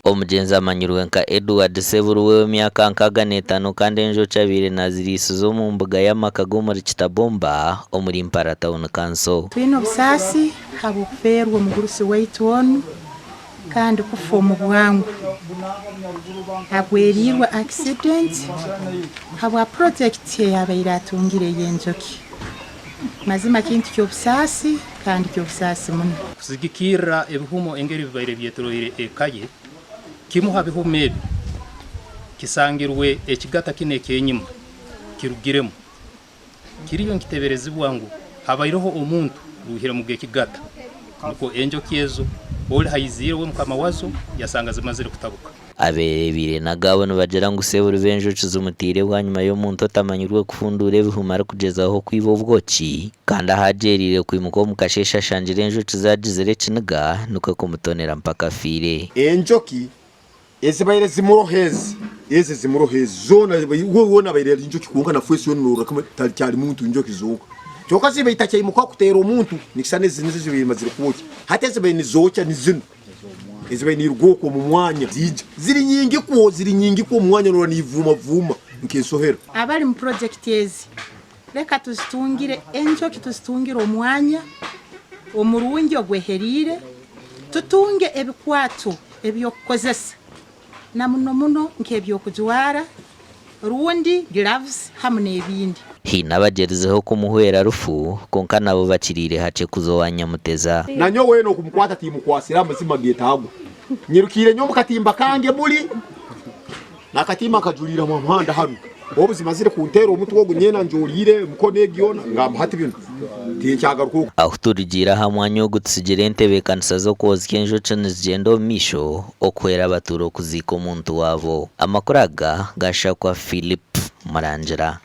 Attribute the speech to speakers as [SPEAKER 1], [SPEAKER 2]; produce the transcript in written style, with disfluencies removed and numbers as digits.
[SPEAKER 1] Omugenzi amanyirwe nka Edward Seburuwe w'emyaka 65 kandi enjoki 2 nazirisizo mu mbuga y'amaka muri Kitabomba omuri Mpara Town Council.
[SPEAKER 2] Twino busasi habuferwa mugurusi waitu onu kandi kufa mu bwangu habwerirwa accident habwa project yabaira atungire yenjoki mazima kintu cy'obusasi kandi cy'obusasi muno
[SPEAKER 3] kuzigikira ebihumo engeri bibaire byetoroire ekaye kimuha bihume kisangirwe ekigata kine kenyima kirugiremo kiriyo nkiteberezi bwangu habairoho omuntu ruhira mu gekigata nuko enjoki ezo oli hayizire we mukama wazo yasanga zimazire kutabuka
[SPEAKER 1] aberebire nagabo nibagera ngo Seburu benjoki zumutire bwanyuma yo muntu atamanyirwe kufundura ebihumara kugezaho kwiba ubwoki kandi ahagerire kwimuko mukashesha shanjire enjoki zagizere kiniga nuko kumutonera mpaka fire
[SPEAKER 4] enjoki ezibaire zimurohezi eze zimurohezi zona wona baire injoki kunga na fwesi yonura kama cyari muntu injoki zonka cyoka zibe itacyeye mukwa kutera umuntu nikisane zinzi zibiri mazire kuboki hateze baine zocha nizino ezibaye nirugoko mu mwanya ziri nyingi ko mu mwanya nora nivuma vuma nkesohera
[SPEAKER 2] abali mu project ezi reka tuzitungire enjoki tuzitungire omwanya omurungi ogweherire tutunge ebikwatu ebyokukozesa na muno nkebyo kujwara rundi gloves hamwe n'ebindi
[SPEAKER 1] hinabagerizeho kumuhwera rufu konka nabo bakirire hace kuzowanya muteza
[SPEAKER 4] nanyo weno kumukwata timukwasira amazima getago nyirukire nyo mukatimba kange muri nakatimba kajulira mu muhanda hano obuzima zire kuntera omuntu wo gunyena njolire mukonegiona ngamuhati bintu ticyagaruko
[SPEAKER 1] aho turigira hamwanyo yo gutsigire entebe kanisa zo kozike enjoki nizigendo misho okwera abaturo kuzika omuntu wabo amakuraga gashakwa Philip Marangira.